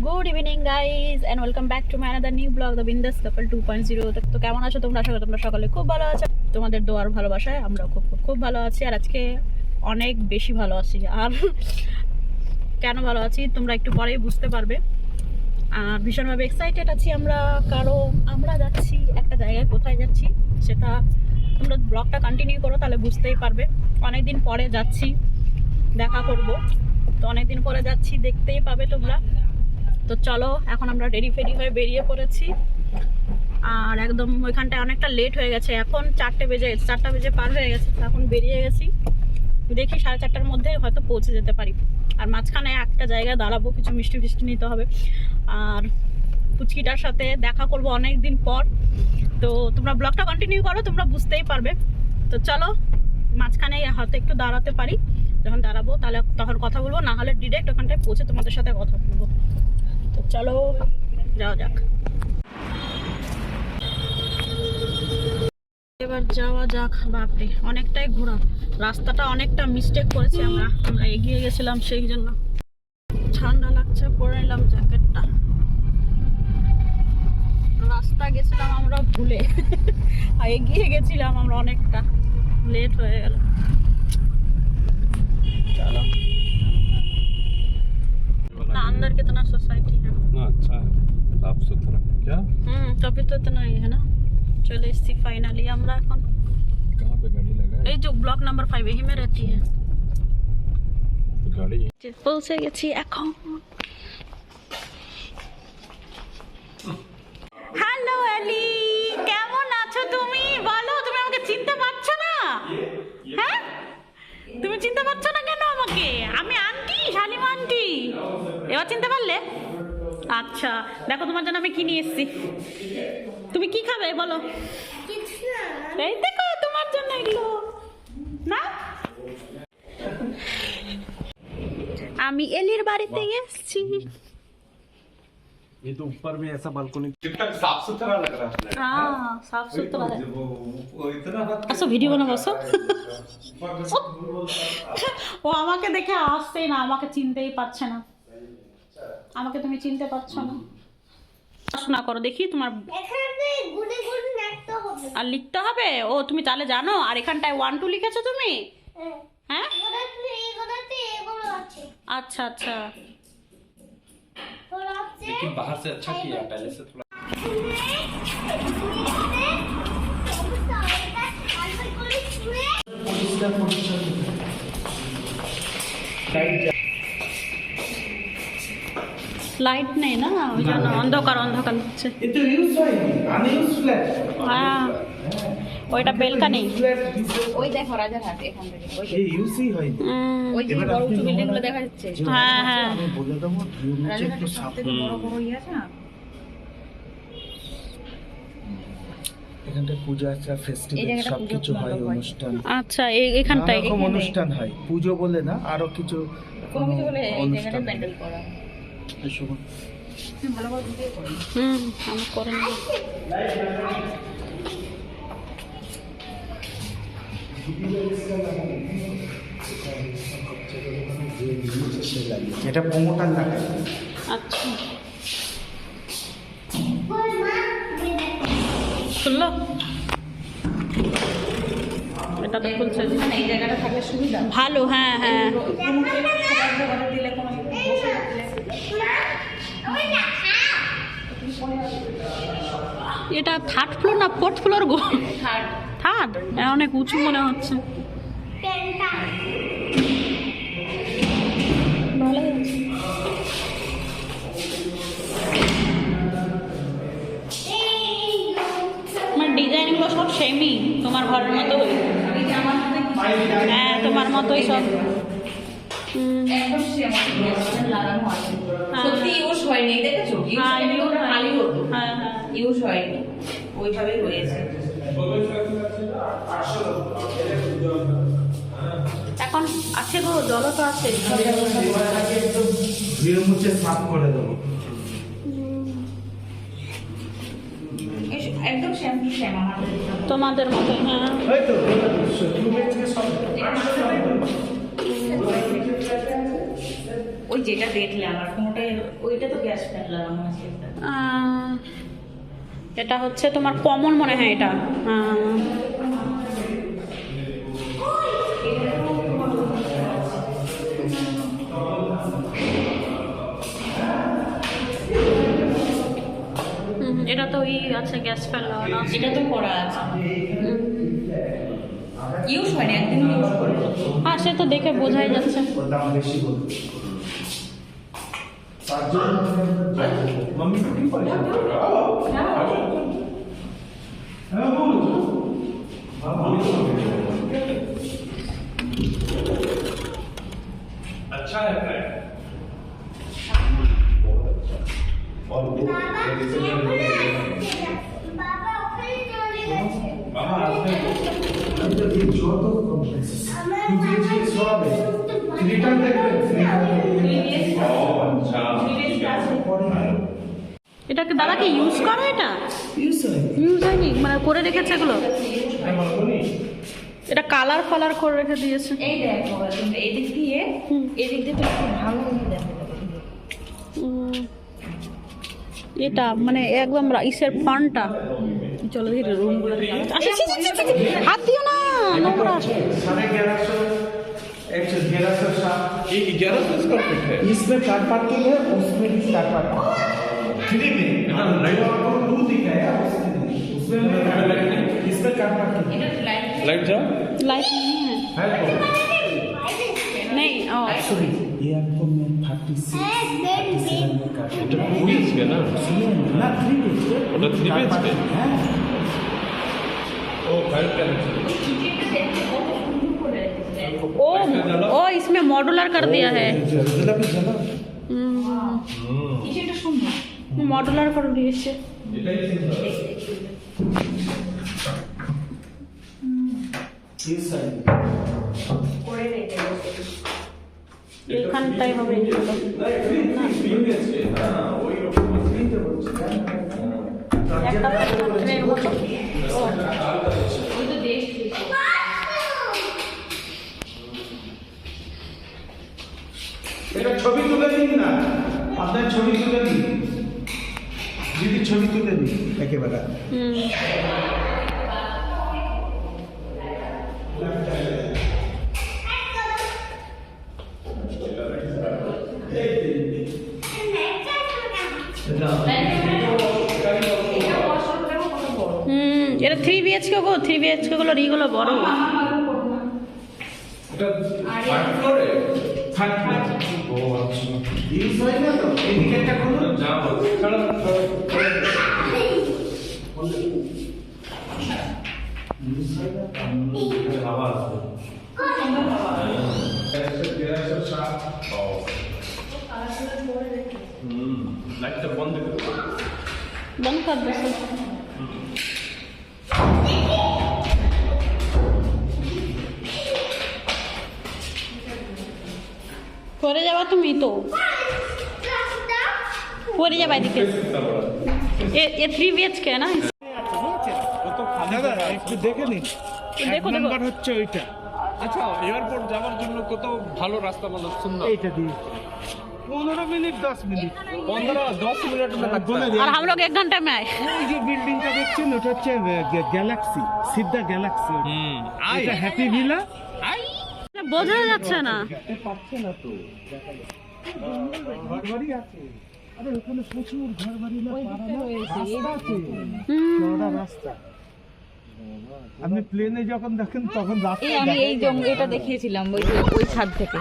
Good evening guys and welcome back to my another new blog the বিন্দাস কাপল 2.0। তো কেমন আছো তোমরা? আশা করি তোমরা সকালে খুব ভালো আছো। তোমাদের দোয়ার ভালোবাসায় আমরা খুব খুব খুব ভালো আছি, আর আজকে অনেক বেশি ভালো আছি। আর কেন ভালো আছি তোমরা একটু পরেই বুঝতে পারবে। আর ভীষণভাবে এক্সাইটেড আছি আমরা, কারণ আমরা যাচ্ছি একটা জায়গায়। কোথায় যাচ্ছি সেটা তোমরা ব্লগটা কন্টিনিউ করো, তাহলে বুঝতেই পারবে। অনেকদিন পরে যাচ্ছি, দেখা করব, তো অনেকদিন পরে যাচ্ছি, দেখতেই পাবে তোমরা। তো চলো, এখন আমরা রেডি ফেডি হয়ে বেরিয়ে পড়েছি। আর একদম ওইখানটায় অনেকটা লেট হয়ে গেছে, এখন 4টে বেজে পার হয়ে গেছে। এখন বেরিয়ে গেছি, দেখি 4:30টার মধ্যে হয়তো পৌঁছে যেতে পারি। আর মাঝখানে একটা জায়গায় দাঁড়াবো, কিছু মিষ্টি ফিষ্টি নিতে হবে। আর পুচকিটার সাথে দেখা করব অনেক দিন পর। তো তোমরা ব্লগটা কন্টিনিউ করো, তোমরা বুঝতেই পারবে। তো চলো, মাঝখানে হয়তো একটু দাঁড়াতে পারি, যখন দাঁড়াবো তাহলে তখন কথা বলবো, না হলে ডিরেক্ট ওখানটায় পৌঁছে তোমাদের সাথে কথা বলবো। তো চলো যাওয়া যাক, এবার যাওয়া যাক। বাপরে অনেকটাই ঘোরা, রাস্তাটা অনেকটা মিস্টেক করেছি আমরা এগিয়ে গেছিলাম, সেই জন্য ঠান্ডা লাগছে। পরে নিলাম জ্যাকেটটা। রাস্তা গেছিলাম আমরা ভুলে, আর এগিয়ে গেছিলাম আমরা, অনেকটা লেট হয়ে গেল। चलो ना, अंदर कितना सोसाइटी है ना, अच्छा है, साफ सुथरा। क्या तभी तो इतना ही है ना। चले इसी फाइनली আমরা এখন कहाँ पे गाड़ी लगा है? এই যে ব্লক নাম্বার 5 यही में रहती है। गाड़ी পৌঁছে গেছি এখন। হ্যালো এলি, কেমন আছো তুমি? বলো, তুমি আমাকে চিনতে পারছো না? হ্যাঁ, তুমি চিনতে পারছো না কেন আমাকে? আমি আন্টি, শালিমা আন্টি। এবার চিনতে পারলে? আচ্ছা, দেখো তোমার জন্য আমি কি নিয়ে এসেছি। তুমি কি খাবে বলো? এই দেখো তোমার জন্য এগুলো না। আমি এলির বাড়িতে এসেছি। ये तो ऊपर में ऐसा बालकनी कितना साफ सुथरा लग रहा है। हाँ, साफ सुथरा है। वो इतना আসো ভিডিও বানাবো, আসো। ও আমাকে দেখে আসছেই না, আমাকে চিনতেই পারছে না। আমাকে তুমি চিনতে পারছো না। পড়াশোনা করো, দেখি তোমার আর লিখতে হবে। ও তুমি তাহলে জানো? আর এখানটায় 1 2 লিখেছো তুমি? হ্যাঁ, अच्छा अच्छा। लेकिन बाहर से अच्छा किया, पहले से थोड़ा লাইট নেই না, ওই জন্য অন্ধকার অন্ধকার হচ্ছে। এটা ইউজ হয়নি, আনইউজ ফ্ল্যাট। হ্যাঁ, ওইটা বেলকানি। ওই দেখো রাজারহাট, এখান থেকে ওই এই ইউজই হয়নি। ওই যে বড় উঁচু বিল্ডিং গুলো দেখা যাচ্ছে। হ্যাঁ হ্যাঁ, আমি বলে দেবো নিচে একটু সাফ। সবথেকে বড় বড় ইয়ে আছে না, এখানটা পূজা আছে, এই ফেস্টিভ্যাল জায়গাটা সব পুজো কিছু হয়, ভালো হয়। অনুষ্ঠান। আচ্ছা এখানটায় নানা রকম অনুষ্ঠান হয়, পুজো বলে না, আরো কিছু কোনো কিছু বলে এই অনুষ্ঠান জায়গাটা হয়। প্যান্ডেল করা। এসব তুমি ভালো করে ভিডিও করো। আমি করে নেব। এটা প্রমোটার লাগে। আচ্ছা, খুললো? এটা তো খুলছে। মানে এই জায়গাটা থাকলে সুবিধা ভালো, হ্যাঁ হ্যাঁ। দিলে কোনো বসে রাখলে। এটা 3rd ফ্লোর না 4th ফ্লোর গো? থার্ড। অনেক উঁচু মনে হচ্ছে। ভালো আছে। আমার ডিজাইনগুলো সব সেমই, তোমার ঘরের মতোই। হ্যাঁ, তোমার মতোই সব। একদম লাগানো আছে। সত্যি ইউজ হয়নি, দেখেছো? ইউজ হ্যাঁ, হয়নি, ওটা খালি হতো। হ্যাঁ হ্যাঁ। ইউজ হয়নি, ওইভাবেই রয়েছে। এখন আছে গো, জলও তো আছে। ধুয়ে মুছে সাফ করে দেবো। একদম শ্যাম্পু শ্যাম আমাদের। তোমাদের মতোই। হ্যাঁ, এই তো রুমের থেকে সব ওই যেটা দেখলাম আর কোনোটাই ওইটা তো গ্যাস ফ্যান লাগানো আছে একটা। এটা হচ্ছে তোমার কমন মনে হয় এটা। এটা তো ই আছে গ্যাস ফ্যান লাগানো আছে। এটা তো করা আছে, ইউজ হয়নি, একদিন ইউজ করে। হ্যাঁ সে তো দেখে বোঝাই যাচ্ছে। ওর দাম বেশি বলবে। তার জন্য मम्मी को क्यों परेशान कर रहा हो? हाँ बोलो। अच्छा है फ्रेंड और वो बाबा আসবে तो ये जो तो कॉम्प्लेक्स ये सब है रिटर्न देखते আচ্ছা এটাকে দাদা কি ইউজ করে? এটা इस है ইউজ হয়নি মানে করে রেখেছে এগুলো। मालूम এটা কালার ফালার করে রেখে দিয়েছে। এই দেখো তুমি এদিক দিয়ে এদিক দিয়ে তো একটু ভালো করে দেখো। এটা মানে একদম ইসের ফন্টটা। চলো দেখি রুমগুলো হাত দিও না নোংরা। 1150 ये 1100 स्क्वायर फीट है इसमें कार पार्किंग है उसमें भी कार पार्किंग फ्री में लाइट आपको दूर दिखाया उसमें इसमें कार पार्किंग এটা লাইট लाइट जाओ लाइट नहीं है नहीं सॉरी ये आपको मैं 36 में कार এটা 2 BHK না ना 3 ওটা 3 BHK हाँ ও 5 টাইমস ओ इसमें मॉड्यूलर कर दिया है। जला भी जला এটা সুন্দর। मॉड्यूलर कर दिए से এটাই সুন্দর ये साइड করে রেখে এখানটাই হবে এগুলো। না 3 BHK হ্যাঁ ওই রকম একটা ট্রেন মতো। ওই তো দেখছি। এটা ছবি তুলে দিন না আপনার ছবি তুলে দিন যদি ছবি তুলে দিন একেবারে এটা 3 বিএইচকে গো 3 বিএইচকে গুলো ইগুলো বড়। এটা 5 ফ্লোরে থাকবে ও আচ্ছা ইউজ হয় না তো এদিকে একটা খুলুন যাও চলো হাওয়া আছে লাইটটা বন্ধ করে बंद कर दो सब। পরে যাবা তুমি তো পরে যাবা এদিকে। এ 3 বিএইচকে না? দাদা একটু দেখে নিন দেখো নাম্বার হচ্ছে ওইটা আচ্ছা এয়ারপোর্ট যাওয়ার জন্য কত ভালো রাস্তা মানে সুন্দর এইটা দিয়ে 15 मिनट 10 मिनट 15-10 मिनट में लगता है और हम लोग 1 घंटे में आए। ওই যে বিল্ডিংটা দেখছেন ওটা হচ্ছে গ্যালাক্সি সিদ্ধা গ্যালাক্সি এটা হ্যাপি ভিলা বোঝা যাচ্ছে না। পাচ্ছে না তো ঘরবাড়ি আছে আরে ওখানে প্রচুর ঘরবাড়ি না রাস্তা আছে চওড়া রাস্তা আপনি প্লেনে যখন দেখেন তখন রাস্তা আমি এই এটা দেখিয়েছিলাম ওই ছাদ থেকে।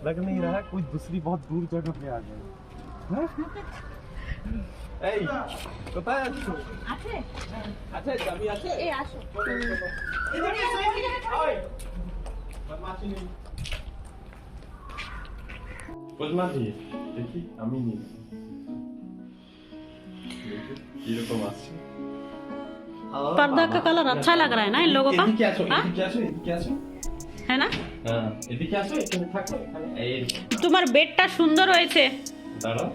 लग नहीं रहा कोई दूसरी बहुत दूर जगह पे आ गए এই কোথায় আছো আছে আছে চাবি আছে এই আসো। বদমাশি নেই বদমাশি দেখি আমি নি এরকম আছে पर्दा का कलर अच्छा लग रहा है ना इन लोगों का। এদিকে আসো हाँ? এদিকে আসো এদিকে আসো है ना? হ্যাঁ এদিকে আসো এখানে থাকো এখানে এই তোমার বেডটা সুন্দর হয়েছে। দাঁড়াও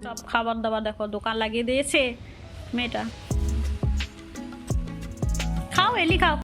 সব খাবার দাবার দেখো দোকান লাগিয়ে দিয়েছে মেয়েটা। খাও এলি খাও।